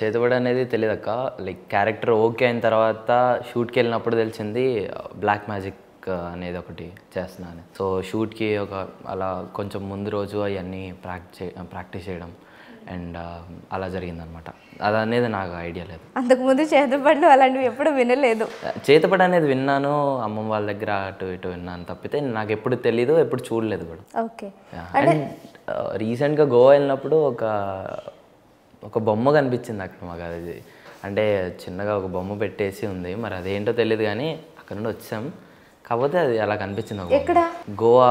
చేతబడి అనేది తెలియదక్క. Like character okay అయిన తర్వాత షూట్కి వెళ్ళినప్పుడు తెలిసింది బ్లాక్ మ్యాజిక్ అనేది ఒకటి చేస్తున్నాను. సో షూట్కి అలా కొంచెం ముందు రోజు అవన్నీ ప్రాక్టీస్ చేయడం అండ్ అలా జరిగిందనమాట. అది అనేది నాకు ఐడియా లేదు. అంతకుముందు చేతబడులు అలాంటివి ఎప్పుడు వినలేదు. చేతబడి అనేది విన్నాను, అమ్మమ్మ వాళ్ళ దగ్గర అటు ఇటు విన్నాను తప్పితే నాకు ఎప్పుడు తెలీదు, ఎప్పుడు చూడలేదు కూడా. ఓకే. అండ్ రీసెంట్గా గోవా వెళ్ళినప్పుడు ఒక బొమ్మ కనిపించింది అక్కడ మాకు. అది అంటే చిన్నగా ఒక బొమ్మ పెట్టేసి ఉంది, మరి అదేంటో తెలియదు కానీ అక్కడ నుండి వచ్చాం. కాకపోతే అది అలా కనిపించింది. ఎక్కడ? గోవా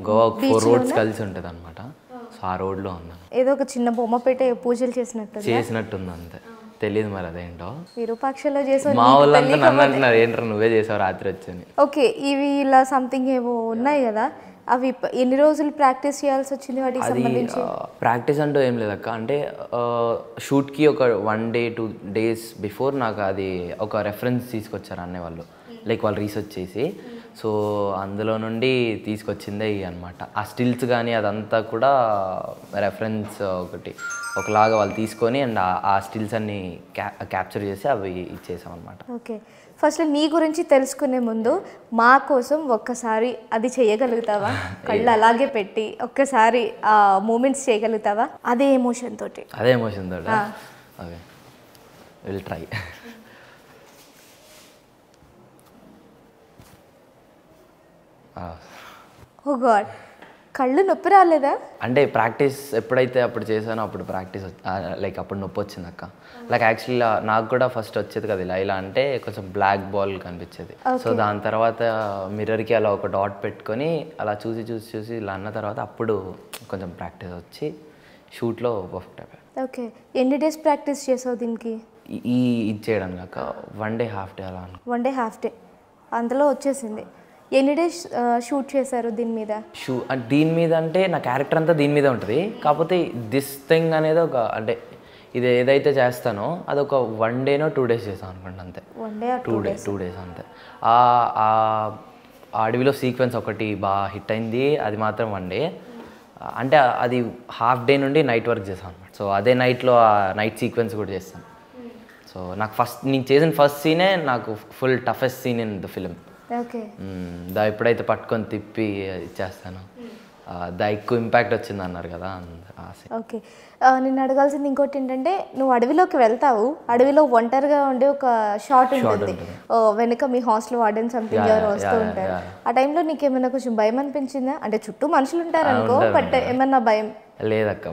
4 రోడ్స్ కలిసి ఉంటుంది అనమాట. సో ఆ రోడ్లో ఉంది. ఏదో ఒక చిన్న బొమ్మ పెట్టి పూజలు చేసినట్టుంది అంతే, తెలియదు మరి అదేంటో. విరూపాక్షలో చేసి మా వాళ్ళంతా నన్ను అంటున్నారు ఏంట్రా నువ్వే చేసావు రాత్రి వచ్చి. ఓకే, ఇవి ఇలా సంథింగ్ ఏవో ఉన్నాయి కదా, అవి ఎన్ని రోజులు ప్రాక్టీస్ చేయాల్సి వచ్చింది వాటికి సంబంధించి? ప్రాక్టీస్ అంటూ ఏం లేదక్క. అంటే షూట్కి ఒక 1 day 2 days బిఫోర్ నాకు అది ఒక రెఫరెన్స్ తీసుకొచ్చారు అన్నయ్య లైక్ వాళ్ళు రీసెర్చ్ చేసి. సో అందులో నుండి తీసుకొచ్చిందే అనమాట. ఆ స్టిల్స్ కానీ అదంతా కూడా రెఫరెన్స్ ఒకలాగా వాళ్ళు తీసుకొని అండ్ ఆ స్టిల్స్ అన్ని క్యాప్చర్ చేసి అవి ఇచ్చేసాం అనమాట. ఓకే, ఫస్ట్ నీ గురించి తెలుసుకునే ముందు మా కోసం ఒక్కసారి అది చేయగలుగుతావా? కళ్ళు అలాగే పెట్టి ఒక్కసారి ఆ మూమెంట్స్ చేయగలుగుతావా? అదే ఎమోషన్ తోటి okay, will try. Oh god, కళ్ళు నొప్పి రాలేదా? అంటే ప్రాక్టీస్ ఎప్పుడైతే అప్పుడు చేశానో అప్పుడు ప్రాక్టీస్ లైక్ అప్పుడు నొప్పి వచ్చింది అక్క. లైక్ యాక్చువల్లీ నాకు కూడా ఫస్ట్ వచ్చేది కదా ఇలా అంటే కొంచెం బ్లాక్ బాల్ కనిపించేది. సో దాని తర్వాత మిర్రర్కి అలా ఒక డాట్ పెట్టుకొని అలా చూసి ఇలా అన్న తర్వాత అప్పుడు కొంచెం ప్రాక్టీస్ వచ్చి షూట్లో పర్ఫెక్ట్ అయిపోయాను. ఓకే, ఎన్ని డేస్ ప్రాక్టీస్ చేసావు దీనికి? ఇది చేయడానికి అక్క 1 day 1/2 day అలా. 1 day 1/2 day అందులో వచ్చేసింది. ఎన్ని డేస్ షూట్ చేశారు దీని మీద? దీని మీద అంటే నా క్యారెక్టర్ అంతా దీని మీద ఉంటుంది. కాకపోతే దిస్ థింగ్ అనేది అంటే ఇది ఏదైతే చేస్తానో అది ఒక 1 day 2 days చేస్తాను అనుకోండి అంతే. 1 day 2 days అంతే. ఆ అడవిలో సీక్వెన్స్ ఒకటి బాగా హిట్ అయింది, అది మాత్రం 1 day. అంటే అది 1/2 day నుండి నైట్ వర్క్ చేస్తాను అనమాట. సో అదే నైట్లో ఆ నైట్ సీక్వెన్స్ కూడా చేస్తాను. సో నాకు నేను చేసిన ఫస్ట్ సీనే నాకు full toughest scene in the film. ఎప్పుడైతే పట్టుకొని తిప్పి ఇచ్చేస్తాను ఎక్కువ ఇంపాక్ట్ వచ్చింది అన్నారు కదా. ఓకే, నేను అడగాల్సింది ఇంకోటి ఏంటంటే, నువ్వు అడవిలోకి వెళ్తావు, అడవిలో ఒంటరిగా ఉండే ఒక షాట్ ఉంటుంది, వెనక మీ హాస్టల్ వార్డెన్ సంథింగ్ ఎవరు వస్తూ ఉంటారు. ఆ టైంలో నీకు ఏమైనా కొంచెం భయం అనిపించిందా? అంటే చుట్టూ మనుషులు ఉంటారు అనుకో, బట్ ఏమన్నా భయం? లేదక్క,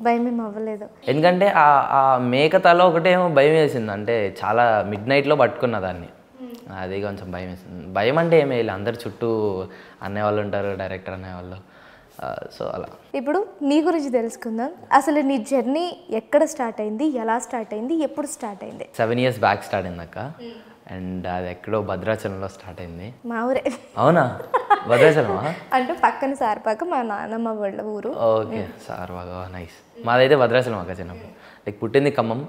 భయం ఏం అవ్వలేదు. ఎందుకంటే ఆ మేక తల ఒకటేమో భయం వేసింది. అంటే చాలా మిడ్ నైట్లో పట్టుకున్న దాన్ని, అది కొంచెం భయం వేసింది. భయం అంటే ఏమీ లేదు, అందరు చుట్టూ అనేవాళ్ళు ఉంటారు, డైరెక్టర్ అనేవాళ్ళు. సో అలా. ఇప్పుడు నీ గురించి తెలుసుకుందాం. అసలు నీ జర్నీ ఎక్కడ స్టార్ట్ అయింది, ఎలా స్టార్ట్ అయింది, ఎప్పుడు స్టార్ట్ అయింది? 7 years బ్యాక్ స్టార్ట్ అయింది అక్క. అండ్ అది ఎక్కడో భద్రాచలంలో స్టార్ట్ అయింది. మా ఊరే. అవునా? భద్రాచలమా? అంటే పక్కన సార్పాక, మా నాన్నమ్మ వాళ్ళ ఊరు. Okay, Sarpaka, nice. మాదైతే భద్రాచలం అక్క. చిన్నప్పుడు లైక్ పుట్టింది ఖమ్మం,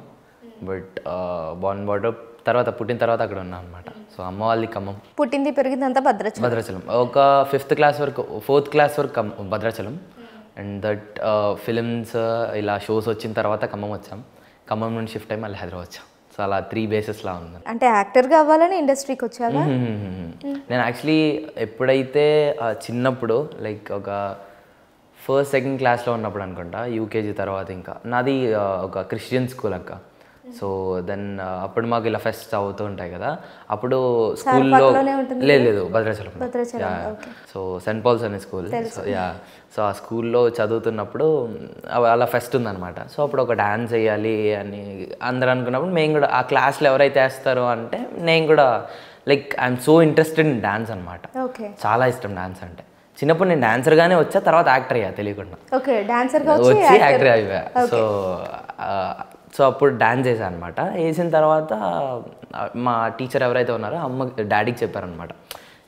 బట్ బాన్ బార్డర్ తర్వాత పుట్టిన తర్వాత అక్కడ ఉన్నాం అనమాట. సో అమ్మ వాళ్ళది ఖమ్మం, పుట్టింది పెరిగింది అంతా భద్రాచలం. ఒక 5th class వరకు 4th class వరకు భద్రాచలం. అండ్ దట్ ఫిలిమ్స్ ఇలా షోస్ వచ్చిన తర్వాత ఖమ్మం వచ్చాం. ఖమ్మం నుండి షిఫ్ట్ అయ్యి మళ్ళీ హైదరాబాద్ వచ్చాం. సో అలా 3 bases లా ఉంది. అంటే యాక్టర్గా అవ్వాలని ఇండస్ట్రీకి వచ్చావా? నేను యాక్చువల్లీ ఎప్పుడైతే చిన్నప్పుడు లైక్ ఒక 1st 2nd classలో ఉన్నప్పుడు అనుకుంటా, యూకేజీ తర్వాత ఇంకా నాది ఒక క్రిస్టియన్ స్కూల్ అక్క. సో దెన్ అప్పుడు మాకు ఇలా ఫెస్ట్ అవుతూ ఉంటాయి కదా, అప్పుడు స్కూల్లో లేదు భద్రాచలం. సో సెంట్ పాల్స్ అనే స్కూల్. సో ఆ స్కూల్లో చదువుతున్నప్పుడు అలా ఫెస్ట్ ఉందన్నమాట. సో అప్పుడు ఒక డ్యాన్స్ వేయాలి అని అందరూ అనుకున్నప్పుడు మేము కూడా ఆ క్లాస్లో ఎవరైతే వేస్తారో అంటే నేను కూడా like I'm so interested in dance అనమాట. చాలా ఇష్టం డ్యాన్స్ అంటే. చిన్నప్పుడు నేను డాన్సర్గానే వచ్చా, తర్వాత యాక్టర్ అయ్యా తెలియకుండా. వచ్చి యాక్టర్ అయిపోయా. సో అప్పుడు డ్యాన్స్ చేశాను అనమాట. వేసిన తర్వాత మా టీచర్ ఎవరైతే ఉన్నారో డాడీకి చెప్పారనమాట,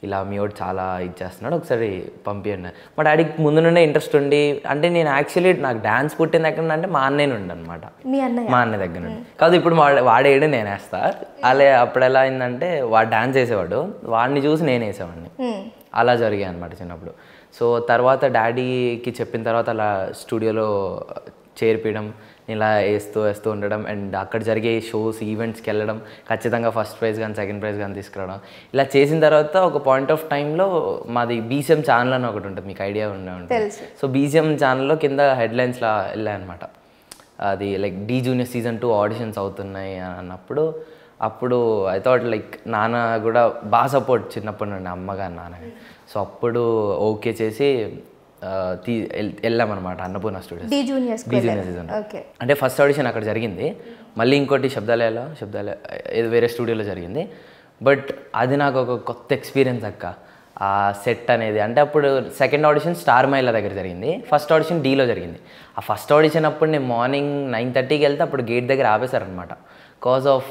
ఇలా మీ వాడు చాలా ఇది చేస్తున్నాడు, ఒకసారి పంపించండి. మా డాడీకి ముందు నుండే ఇంట్రెస్ట్ ఉండి, అంటే నేను యాక్చువల్లీ నాకు డ్యాన్స్ పుట్టింది ఎక్కడ అంటే మా అన్నయ్య నుండి అనమాట. మా అన్నయ్య దగ్గర నుండి కాదు. ఇప్పుడు వాడేయడం నేను వేస్తా. అలా అప్పుడు ఎలా అయిందంటే, వాడు డ్యాన్స్ వేసేవాడు, వాడిని చూసి నేను వేసేవాడిని. అలా జరిగాయి అనమాట చిన్నప్పుడు. సో తర్వాత డాడీకి చెప్పిన తర్వాత అలా స్టూడియోలో చేర్పించడం, ఇలా వేస్తూ ఉండడం అండ్ అక్కడ జరిగే షోస్ ఈవెంట్స్కి వెళ్ళడం, ఖచ్చితంగా ఫస్ట్ ప్రైజ్ కానీ సెకండ్ ప్రైజ్ కానీ తీసుకురావడం. ఇలా చేసిన తర్వాత ఒక పాయింట్ ఆఫ్ టైంలో మాది బీసీఎం ఛానల్ అని ఒకటి ఉంటుంది, మీకు ఐడియా ఉంటుంది. సో బీసీఎం ఛానల్లో కింద హెడ్లైన్స్లా వెళ్ళాయన్నమాట, అది like Dhee junior season 2 auditions అవుతున్నాయి అన్నప్పుడు. అప్పుడు ఐ థాట్ లైక్ నాన్న కూడా బాగా సపోర్ట్ చిన్నప్పటి నుండి, అమ్మగారు నాన్నగా. సో అప్పుడు ఓకే చేసి వెళ్ళామన్నమాట Annapurna studios. Dhee junior season అంటే ఫస్ట్ ఆడిషన్ అక్కడ జరిగింది, మళ్ళీ ఇంకోటి శబ్దాలయాలో వేరే స్టూడియోలో జరిగింది. బట్ అది నాకు ఒక కొత్త ఎక్స్పీరియన్స్ అక్క, ఆ సెట్ అనేది. అంటే అప్పుడు సెకండ్ ఆడిషన్ స్టార్ మైలా దగ్గర జరిగింది, ఫస్ట్ ఆడిషన్ డీలో జరిగింది. ఆ ఫస్ట్ ఆడిషన్ అప్పుడు నేను మార్నింగ్ 9:30కి వెళ్తే అప్పుడు గేట్ దగ్గర ఆపేశారనమాట, కాజ్ ఆఫ్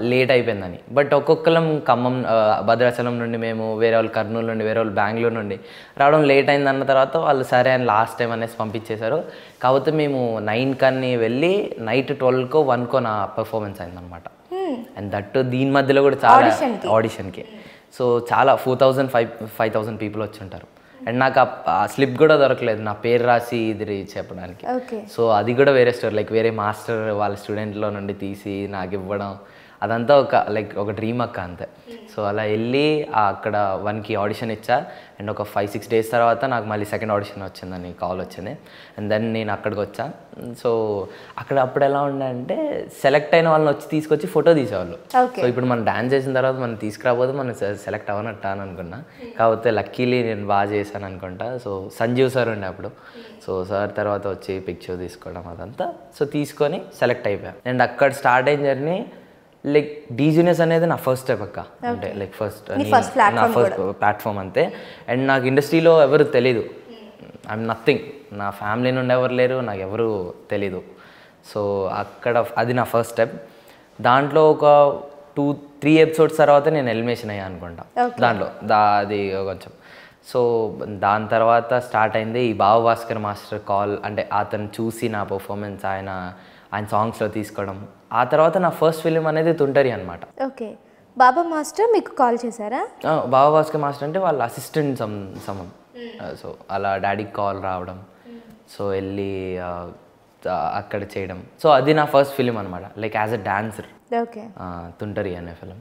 లేట్ అయిపోయిందని. బట్ ఒక్కొక్కరం ఖమ్మం, భద్రాచలం నుండి మేము, వేరే వాళ్ళు కర్నూలు నుండి, వేరే వాళ్ళు బెంగళూరు నుండి రావడం లేట్ అయింది అన్న తర్వాత వాళ్ళు సరే అని లాస్ట్ టైం అనేసి పంపించేశారు. కాకపోతే మేము 9 కన్నీ వెళ్ళి నైట్ 12కో 1కో నా పర్ఫార్మెన్స్ అయిందనమాట. అండ్ దట్ దీని మధ్యలో కూడా చాలా ఆడిషన్కి. సో చాలా 4,000-5,000 పీపుల్ వచ్చి ఉంటారు. అండ్ నాకు ఆ స్లిప్ కూడా దొరకలేదు నా పేరు రాసి ఇది చెప్పడానికి. సో అది కూడా వేరే స్టోరీ, లైక్ వేరే మాస్టర్ వాళ్ళ స్టూడెంట్లో నుండి తీసి నాకు ఇవ్వడం, అదంతా ఒక డ్రీమ్ అక్క అంతే. సో అలా వెళ్ళి అక్కడ 1కి ఆడిషన్ ఇచ్చా. అండ్ ఒక 5-6 డేస్ తర్వాత నాకు మళ్ళీ సెకండ్ ఆడిషన్ వచ్చిందని కాల్ వచ్చింది. అండ్ దెన్ నేను అక్కడికి వచ్చా. సో అప్పుడు ఎలా ఉండే అంటే సెలెక్ట్ అయిన వాళ్ళని వచ్చి తీసుకొచ్చి ఫోటో తీసేవాళ్ళు. సో ఇప్పుడు మనం డాన్స్ చేసిన తర్వాత మనం తీసుకురాబోదు, మనం సెలెక్ట్ అవ్వనట్టు అని అనుకున్నా. కాకపోతే లక్కీలీ నేను బాగా చేశాను అనుకుంటా. సో సంజీవ్ సార్ ఉండే అప్పుడు. సో సార్ తర్వాత వచ్చి పిక్చర్ తీసుకోవడం అదంతా. సో తీసుకొని సెలెక్ట్ అయిపోయాను. అండ్ అక్కడ స్టార్ట్ అయిన జర్నీ లైక్ డీ జూనియర్స్ అనేది నా ఫస్ట్ స్టెప్ అక్క. అంటే లైక్ నా ఫస్ట్ ప్లాట్ఫామ్ అంతే. అండ్ నాకు ఇండస్ట్రీలో ఎవరు తెలీదు, ఐఎమ్ నథింగ్. నా ఫ్యామిలీ నుండి ఎవరు లేరు, నాకు ఎవరు తెలీదు. సో అక్కడ అది నా ఫస్ట్ స్టెప్. దాంట్లో ఒక 2-3 ఎపిసోడ్స్ తర్వాత నేను ఎలిమినేషన్ అయ్యా అనుకుంటా దాంట్లో, అది కొంచెం. సో దాని తర్వాత స్టార్ట్ అయింది ఈ భాస్కర్ మాస్టర్ కాల్. అంటే అతను చూసి నా పర్ఫార్మెన్స్ ఆయన సాంగ్స్లో తీసుకోవడం. ఆ తర్వాత నా ఫస్ట్ ఫిలిం అనేది తుంటరి అనమాట. ఓకే, బాబా మాస్టర్ మీకు కాల్ చేశారా? భాస్కర్ మాస్టర్ అంటే వాళ్ళ అసిస్టెంట్ సమం. సో అలా డాడీకి కాల్ రావడం, సో వెళ్ళి అక్కడ చేయడం. సో అది నా ఫస్ట్ ఫిలిం అనమాట, లైక్ యాజ్ అ డాన్సర్, తుంటరి అనే ఫిలిం.